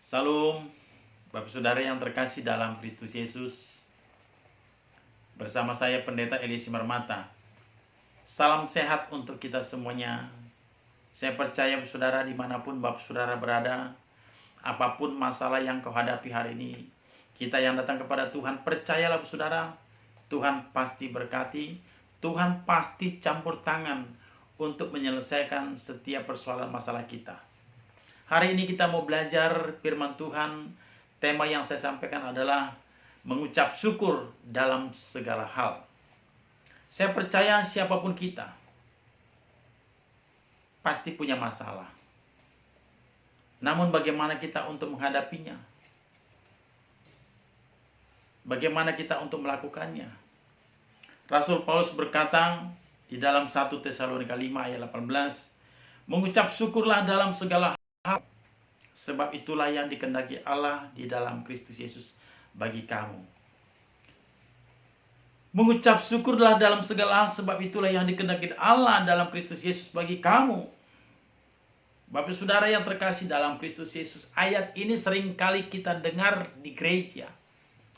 Salam, Bapak Saudara yang terkasih dalam Kristus Yesus. Bersama saya Pendeta Elias Marmata. Salam sehat untuk kita semuanya. Saya percaya Bapak Saudara dimanapun Bapak Saudara berada, apapun masalah yang kau hadapi hari ini, kita yang datang kepada Tuhan, percayalah Bapak Saudara, Tuhan pasti berkati, Tuhan pasti campur tangan untuk menyelesaikan setiap persoalan masalah kita. Hari ini kita mau belajar firman Tuhan. Tema yang saya sampaikan adalah mengucap syukur dalam segala hal. Saya percaya siapapun kita pasti punya masalah. Namun bagaimana kita untuk menghadapinya? Bagaimana kita untuk melakukannya? Rasul Paulus berkata di dalam 1 Tesalonika 5 ayat 18, mengucap syukurlah dalam segala hal, sebab itulah yang dikehendaki Allah di dalam Kristus Yesus bagi kamu. Mengucap syukurlah dalam segala hal, sebab itulah yang dikehendaki Allah dalam Kristus Yesus bagi kamu. Bapak Saudara yang terkasih dalam Kristus Yesus, ayat ini seringkali kita dengar di gereja.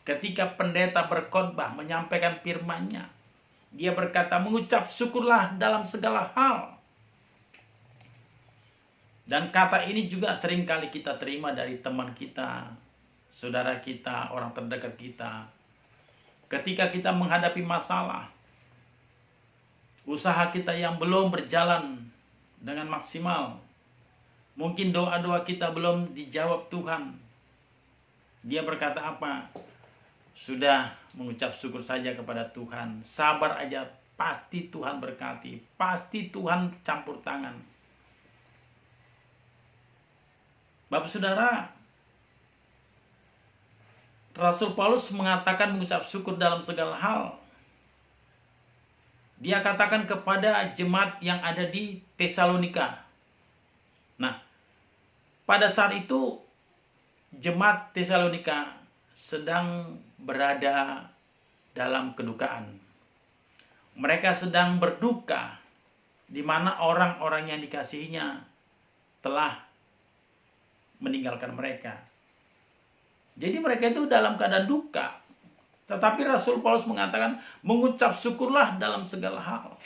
Ketika pendeta berkhotbah menyampaikan firman-Nya, dia berkata mengucap syukurlah dalam segala hal. Dan kata ini juga seringkali kita terima dari teman kita, saudara kita, orang terdekat kita. Ketika kita menghadapi masalah, usaha kita yang belum berjalan dengan maksimal, mungkin doa-doa kita belum dijawab Tuhan. Dia berkata apa? Sudah mengucap syukur saja kepada Tuhan. Sabar aja, pasti Tuhan berkati. Pasti Tuhan campur tangan. Bapak Saudara, Rasul Paulus mengatakan mengucap syukur dalam segala hal. Dia katakan kepada jemaat yang ada di Tesalonika. Nah, pada saat itu jemaat Tesalonika sedang berada dalam kedukaan. Mereka sedang berduka di mana orang-orang yang dikasihinya telah meninggalkan mereka. Jadi mereka itu dalam keadaan duka. Tetapi Rasul Paulus mengatakan mengucap syukurlah dalam segala hal.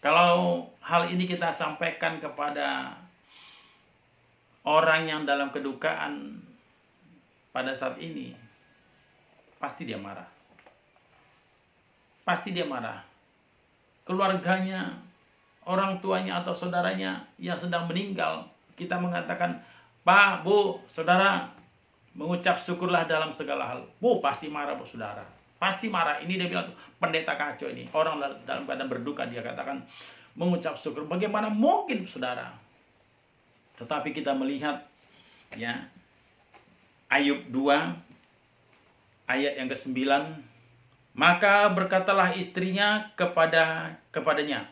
Kalau hal ini kita sampaikan kepada orang yang dalam kedukaan pada saat ini, pasti dia marah. Pasti dia marah. Keluarganya, orang tuanya atau saudaranya yang sedang meninggal, kita mengatakan, Pak, Bu, Saudara, mengucap syukurlah dalam segala hal. Bu, pasti marah, Bu, Saudara. Pasti marah. Ini dia bilang, pendeta kacau ini. Orang dalam keadaan berduka, dia katakan, mengucap syukur. Bagaimana mungkin, Saudara? Tetapi kita melihat, ya, Ayub 2, ayat yang ke-9. Maka berkatalah istrinya kepadanya,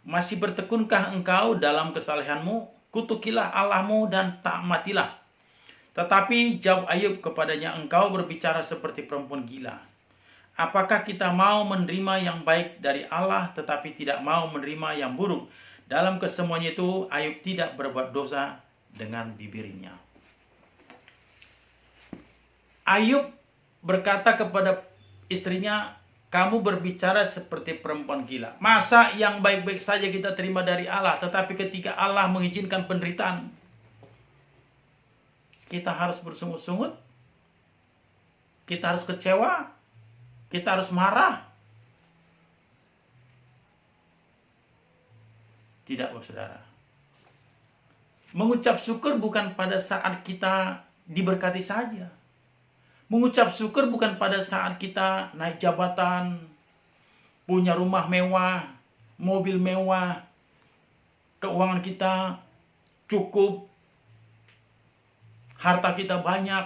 masih bertekunkah engkau dalam kesalehanmu? Kutukilah Allahmu dan taatilah. Tetapi jawab Ayub kepadanya, engkau berbicara seperti perempuan gila. Apakah kita mau menerima yang baik dari Allah tetapi tidak mau menerima yang buruk? Dalam kesemuanya itu Ayub tidak berbuat dosa dengan bibirnya. Ayub berkata kepada istrinya, kamu berbicara seperti perempuan gila. Masa yang baik-baik saja kita terima dari Allah, tetapi ketika Allah mengizinkan penderitaan, kita harus bersungut-sungut, kita harus kecewa, kita harus marah. Tidak, Bapak Saudara. Mengucap syukur bukan pada saat kita diberkati saja. Mengucap syukur bukan pada saat kita naik jabatan, punya rumah mewah, mobil mewah, keuangan kita cukup, harta kita banyak.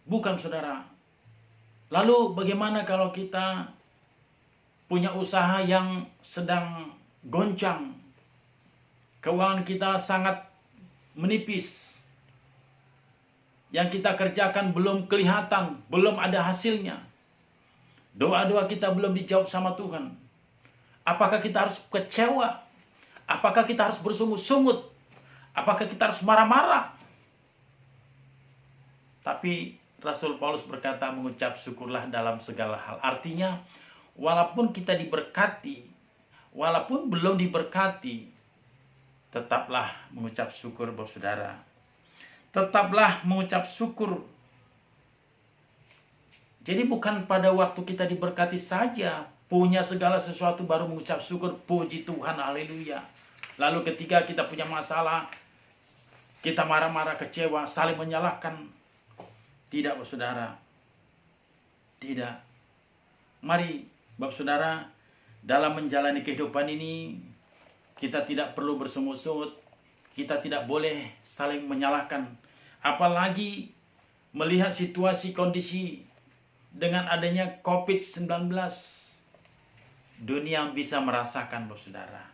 Bukan, Saudara. Lalu bagaimana kalau kita punya usaha yang sedang goncang, keuangan kita sangat menipis, yang kita kerjakan belum kelihatan, belum ada hasilnya. Doa-doa kita belum dijawab sama Tuhan. Apakah kita harus kecewa? Apakah kita harus bersungut-sungut? Apakah kita harus marah-marah? Tapi Rasul Paulus berkata mengucap syukurlah dalam segala hal. Artinya walaupun kita diberkati, walaupun belum diberkati, tetaplah mengucap syukur, saudara. Tetaplah mengucap syukur. Jadi bukan pada waktu kita diberkati saja, punya segala sesuatu baru mengucap syukur, puji Tuhan, haleluya. Lalu ketika kita punya masalah, kita marah-marah, kecewa, saling menyalahkan. Tidak, saudara. Tidak. Mari, Bapak Saudara, dalam menjalani kehidupan ini, kita tidak perlu bersungut-sungut. Kita tidak boleh saling menyalahkan. Apalagi melihat situasi kondisi dengan adanya COVID-19. Dunia bisa merasakan, Bapak Saudara.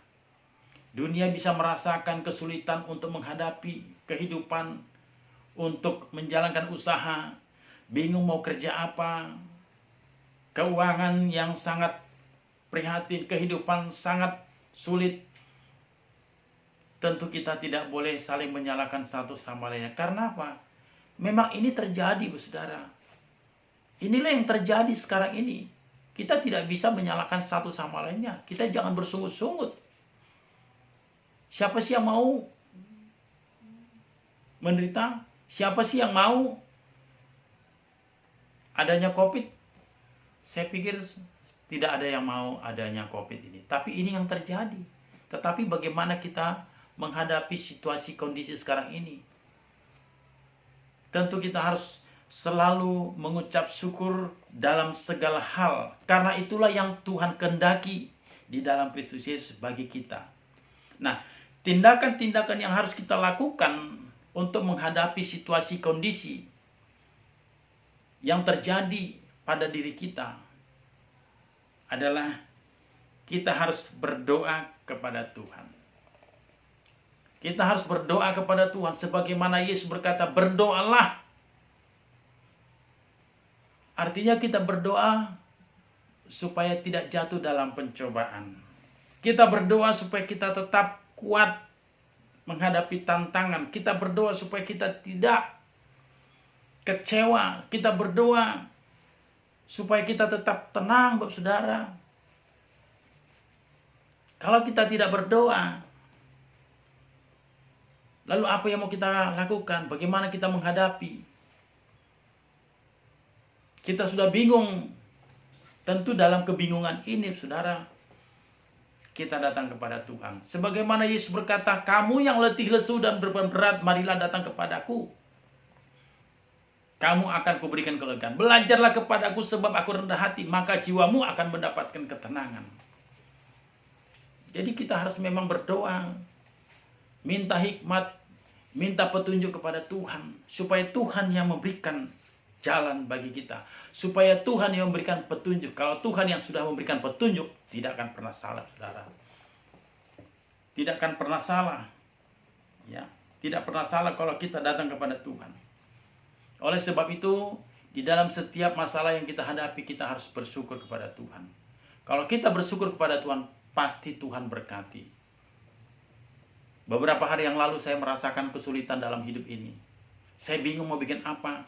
Dunia bisa merasakan kesulitan untuk menghadapi kehidupan, untuk menjalankan usaha, bingung mau kerja apa, keuangan yang sangat prihatin, kehidupan sangat sulit. Tentu kita tidak boleh saling menyalahkan satu sama lainnya. Karena apa? Memang ini terjadi, saudara. Inilah yang terjadi sekarang ini. Kita tidak bisa menyalahkan satu sama lainnya. Kita jangan bersungut-sungut. Siapa sih yang mau menderita? Siapa sih yang mau adanya COVID? Saya pikir tidak ada yang mau adanya COVID ini. Tapi ini yang terjadi. Tetapi bagaimana kita menghadapi situasi kondisi sekarang ini? Tentu kita harus selalu mengucap syukur dalam segala hal. Karena itulah yang Tuhan kehendaki di dalam Kristus Yesus bagi kita. Nah, tindakan-tindakan yang harus kita lakukan untuk menghadapi situasi kondisi yang terjadi pada diri kita adalah kita harus berdoa kepada Tuhan. Kita harus berdoa kepada Tuhan sebagaimana Yesus berkata, berdoalah. Artinya kita berdoa supaya tidak jatuh dalam pencobaan. Kita berdoa supaya kita tetap kuat menghadapi tantangan. Kita berdoa supaya kita tidak kecewa. Kita berdoa supaya kita tetap tenang, Bapak Saudara. Kalau kita tidak berdoa, lalu apa yang mau kita lakukan? Bagaimana kita menghadapi? Kita sudah bingung. Tentu dalam kebingungan ini, saudara, kita datang kepada Tuhan. Sebagaimana Yesus berkata, kamu yang letih lesu dan beban berat, marilah datang kepadaku. Kamu akan kuberikan kelegaan. Belajarlah kepadaku sebab aku rendah hati, maka jiwamu akan mendapatkan ketenangan. Jadi kita harus memang berdoa, minta hikmat, minta petunjuk kepada Tuhan, supaya Tuhan yang memberikan jalan bagi kita, supaya Tuhan yang memberikan petunjuk. Kalau Tuhan yang sudah memberikan petunjuk, tidak akan pernah salah, saudara. Tidak akan pernah salah. Ya, tidak pernah salah kalau kita datang kepada Tuhan. Oleh sebab itu, di dalam setiap masalah yang kita hadapi, kita harus bersyukur kepada Tuhan. Kalau kita bersyukur kepada Tuhan, pasti Tuhan berkati. Beberapa hari yang lalu saya merasakan kesulitan dalam hidup ini. Saya bingung mau bikin apa.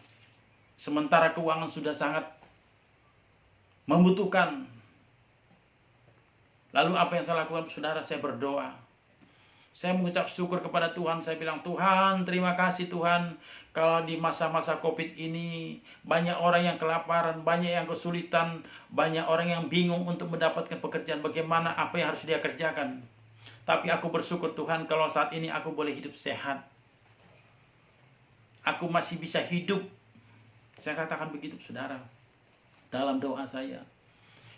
Sementara keuangan sudah sangat membutuhkan. Lalu apa yang saya lakukan, saudara? Saya berdoa. Saya mengucap syukur kepada Tuhan. Saya bilang, Tuhan, terima kasih Tuhan. Kalau di masa-masa COVID ini, banyak orang yang kelaparan, banyak yang kesulitan, banyak orang yang bingung untuk mendapatkan pekerjaan. Bagaimana, apa yang harus dia kerjakan. Tapi aku bersyukur Tuhan, kalau saat ini aku boleh hidup sehat. Aku masih bisa hidup. Saya katakan begitu, saudara, dalam doa saya.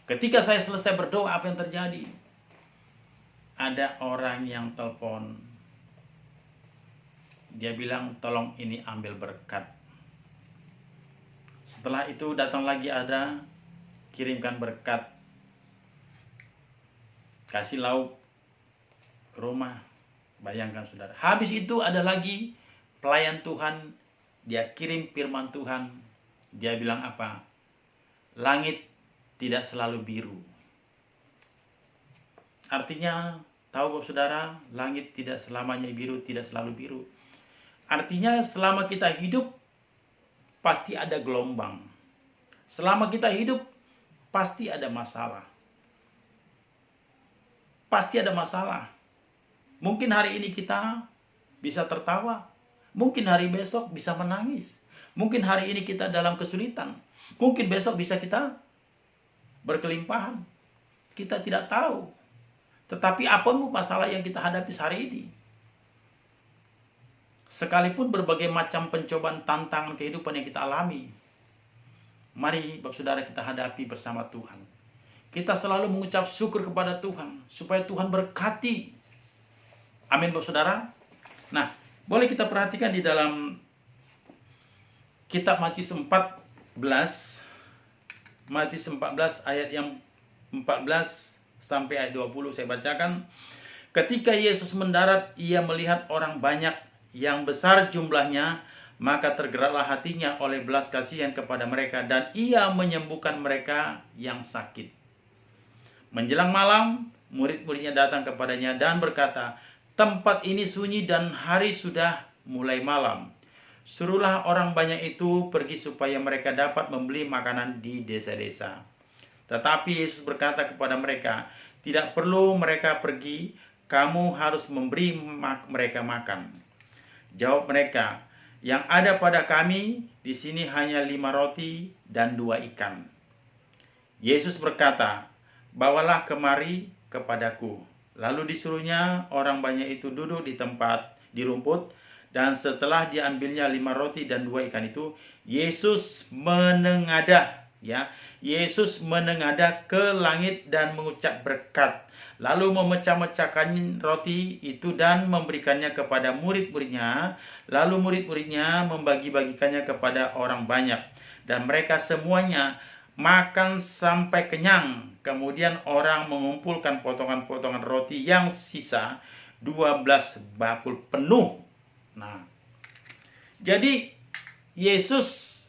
Ketika saya selesai berdoa, apa yang terjadi? Ada orang yang telepon. Dia bilang, tolong ini ambil berkat. Setelah itu datang lagi ada, kirimkan berkat. Kasih lauk ke rumah. Bayangkan, saudara. Habis itu ada lagi pelayan Tuhan. Dia kirim firman Tuhan. Dia bilang apa? Langit tidak selalu biru. Artinya tahu Bapak Saudara, langit tidak selamanya biru, tidak selalu biru. Artinya selama kita hidup pasti ada gelombang. Selama kita hidup pasti ada masalah. Pasti ada masalah. Mungkin hari ini kita bisa tertawa. Mungkin hari besok bisa menangis. Mungkin hari ini kita dalam kesulitan. Mungkin besok bisa kita berkelimpahan. Kita tidak tahu. Tetapi apapun masalah yang kita hadapi hari ini, sekalipun berbagai macam pencobaan, tantangan kehidupan yang kita alami, mari Bapak Saudara kita hadapi bersama Tuhan. Kita selalu mengucap syukur kepada Tuhan, supaya Tuhan berkati. Amin Bapak Saudara. Nah, boleh kita perhatikan di dalam kitab Matius 14. Matius 14 ayat yang 14 sampai ayat 20 saya bacakan. Ketika Yesus mendarat, ia melihat orang banyak yang besar jumlahnya, maka tergeraklah hatinya oleh belas kasihan kepada mereka, dan ia menyembuhkan mereka yang sakit. Menjelang malam, murid-muridnya datang kepadanya dan berkata, tempat ini sunyi dan hari sudah mulai malam. Suruhlah orang banyak itu pergi supaya mereka dapat membeli makanan di desa-desa. Tetapi Yesus berkata kepada mereka, tidak perlu mereka pergi, kamu harus memberi mereka makan. Jawab mereka, yang ada pada kami di sini hanya 5 roti dan 2 ikan. Yesus berkata, bawalah kemari kepadaku. Lalu disuruhnya orang banyak itu duduk di rumput, dan setelah diambilnya 5 roti dan 2 ikan itu, Yesus menengadah ke langit dan mengucap berkat. Lalu memecah-mecahkan roti itu dan memberikannya kepada murid-muridnya. Lalu murid-muridnya membagi-bagikannya kepada orang banyak. Dan mereka semuanya makan sampai kenyang. Kemudian orang mengumpulkan potongan-potongan roti yang sisa 12 bakul penuh. Nah, jadi Yesus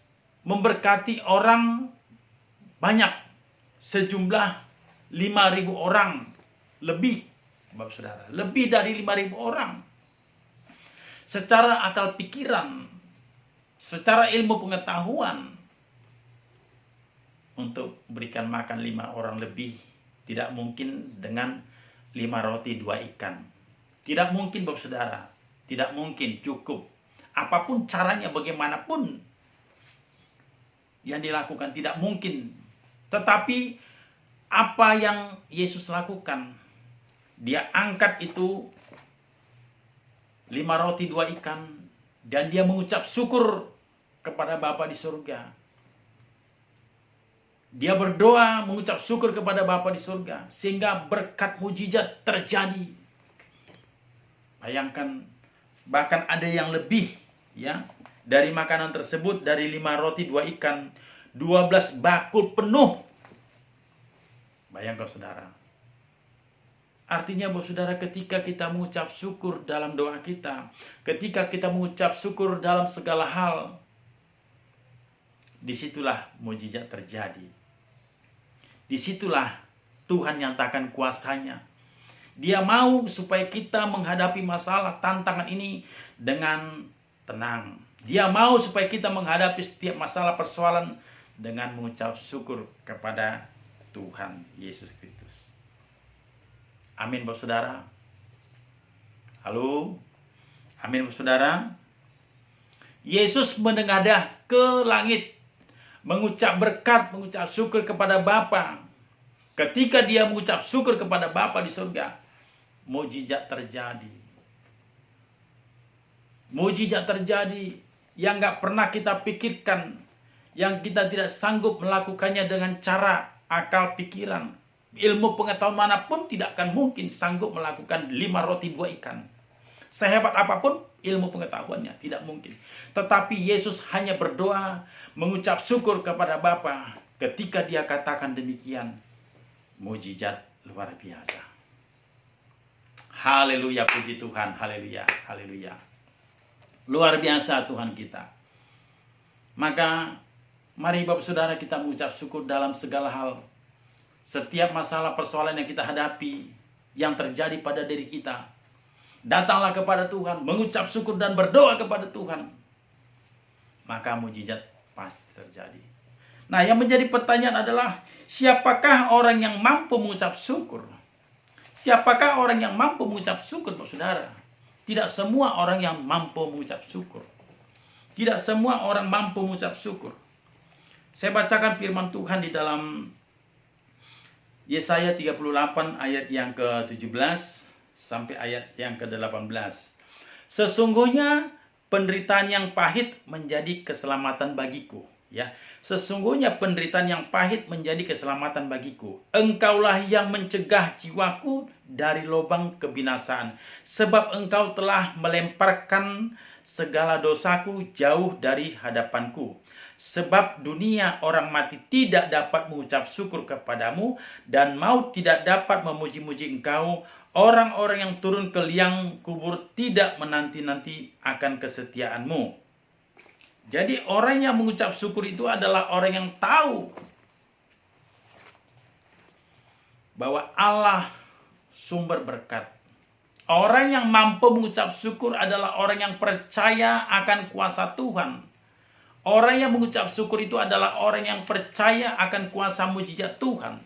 memberkati orang banyak, sejumlah 5.000 orang. Lebih, Bapak Saudara, lebih dari 5.000 orang. Secara akal pikiran, secara ilmu pengetahuan, untuk berikan makan 5 orang lebih, tidak mungkin dengan 5 roti 2 ikan. Tidak mungkin Bapak Saudara, tidak mungkin cukup. Apapun caranya, bagaimanapun yang dilakukan, tidak mungkin. Tetapi apa yang Yesus lakukan? Dia angkat itu 5 roti 2 ikan, dan dia mengucap syukur kepada Bapa di surga. Dia berdoa mengucap syukur kepada Bapa di surga, sehingga berkat mujizat terjadi. Bayangkan, bahkan ada yang lebih ya dari makanan tersebut, dari 5 roti 2 ikan, 12 bakul penuh. Bayangkan Saudara. Artinya Bapak Saudara, ketika kita mengucap syukur dalam doa kita, ketika kita mengucap syukur dalam segala hal, disitulah mujizat terjadi. Disitulah Tuhan nyatakan kuasanya. Dia mau supaya kita menghadapi masalah, tantangan ini dengan tenang. Dia mau supaya kita menghadapi setiap masalah, persoalan dengan mengucap syukur kepada Tuhan Yesus Kristus. Amin Bapak Saudara. Halo. Amin Bapak Saudara. Yesus menengadah ke langit, mengucap berkat, mengucap syukur kepada Bapa. Ketika dia mengucap syukur kepada Bapa di surga, mujizat terjadi. Mujizat terjadi yang gak pernah kita pikirkan, yang kita tidak sanggup melakukannya dengan cara akal pikiran. Ilmu pengetahuan manapun tidak akan mungkin sanggup melakukan 5 roti 2 ikan. Sehebat apapun ilmu pengetahuannya, tidak mungkin. Tetapi Yesus hanya berdoa, mengucap syukur kepada Bapa. Ketika dia katakan demikian, mujizat luar biasa. Haleluya, puji Tuhan, haleluya, haleluya. Luar biasa Tuhan kita. Maka mari Bapak Saudara kita mengucap syukur dalam segala hal. Setiap masalah persoalan yang kita hadapi, yang terjadi pada diri kita. Datanglah kepada Tuhan, mengucap syukur dan berdoa kepada Tuhan, maka mujizat pasti terjadi. Nah, yang menjadi pertanyaan adalah, siapakah orang yang mampu mengucap syukur? Siapakah orang yang mampu mengucap syukur, saudara? Tidak semua orang yang mampu mengucap syukur. Tidak semua orang mampu mengucap syukur. Saya bacakan firman Tuhan di dalam Yesaya 38 ayat yang ke-17 sampai ayat yang ke-18. Sesungguhnya penderitaan yang pahit menjadi keselamatan bagiku. Ya, sesungguhnya penderitaan yang pahit menjadi keselamatan bagiku. Engkaulah yang mencegah jiwaku dari lubang kebinasaan, sebab engkau telah melemparkan segala dosaku jauh dari hadapanku. Sebab dunia orang mati tidak dapat mengucap syukur kepadamu, dan maut tidak dapat memuji-muji engkau. Orang-orang yang turun ke liang kubur tidak menanti-nanti akan kesetiaanmu. Jadi orang yang mengucap syukur itu adalah orang yang tahu bahwa Allah sumber berkat. Orang yang mampu mengucap syukur adalah orang yang percaya akan kuasa Tuhan. Orang yang mengucap syukur itu adalah orang yang percaya akan kuasa mujizat Tuhan.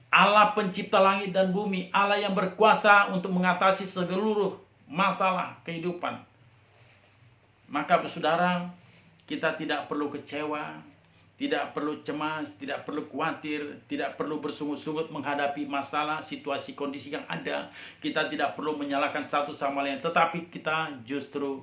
Allah pencipta langit dan bumi, Allah yang berkuasa untuk mengatasi seluruh masalah kehidupan. Maka saudara, kita tidak perlu kecewa, tidak perlu cemas, tidak perlu khawatir, tidak perlu bersungut-sungut menghadapi masalah, situasi, kondisi yang ada. Kita tidak perlu menyalahkan satu sama lain, tetapi kita justru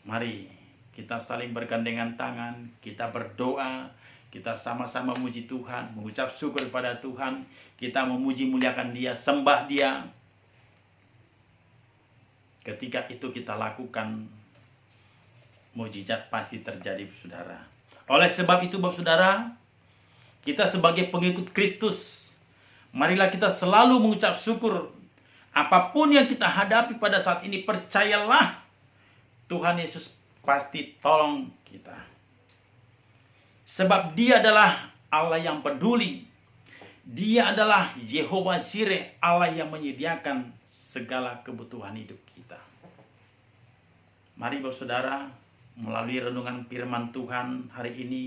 mari kita saling bergandengan tangan, kita berdoa, kita sama-sama memuji Tuhan, mengucap syukur kepada Tuhan, kita memuji muliakan Dia, sembah Dia. Ketika itu kita lakukan, mujizat pasti terjadi, saudara. Oleh sebab itu, saudara, kita sebagai pengikut Kristus, marilah kita selalu mengucap syukur. Apapun yang kita hadapi pada saat ini, percayalah Tuhan Yesus pasti tolong kita. Sebab Dia adalah Allah yang peduli. Dia adalah Yehova Jireh, Allah yang menyediakan segala kebutuhan hidup kita. Mari saudara, melalui renungan firman Tuhan hari ini,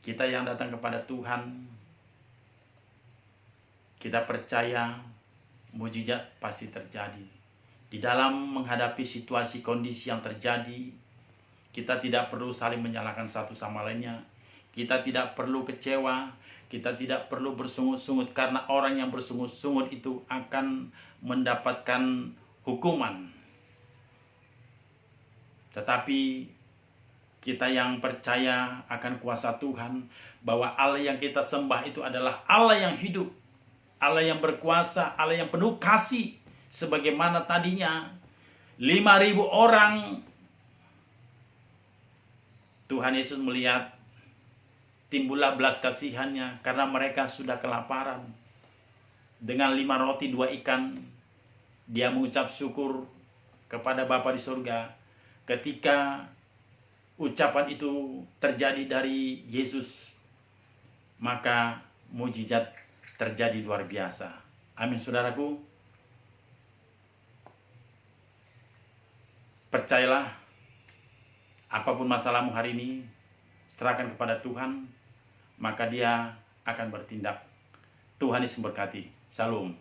kita yang datang kepada Tuhan, kita percaya mujizat pasti terjadi. Di dalam menghadapi situasi kondisi yang terjadi, kita tidak perlu saling menyalahkan satu sama lainnya. Kita tidak perlu kecewa, kita tidak perlu bersungut-sungut, karena orang yang bersungut-sungut itu akan mendapatkan hukuman. Tetapi kita yang percaya akan kuasa Tuhan, bahwa Allah yang kita sembah itu adalah Allah yang hidup, Allah yang berkuasa, Allah yang penuh kasih. Sebagaimana tadinya 5.000 orang, Tuhan Yesus melihat timbullah belas kasihannya karena mereka sudah kelaparan. Dengan 5 roti 2 ikan, Dia mengucap syukur kepada Bapa di surga. Ketika ucapan itu terjadi dari Yesus, maka mujizat terjadi luar biasa. Amin, saudaraku. Percayalah, apapun masalahmu hari ini, serahkan kepada Tuhan, maka Dia akan bertindak. Tuhan Yesus memberkati. Shalom.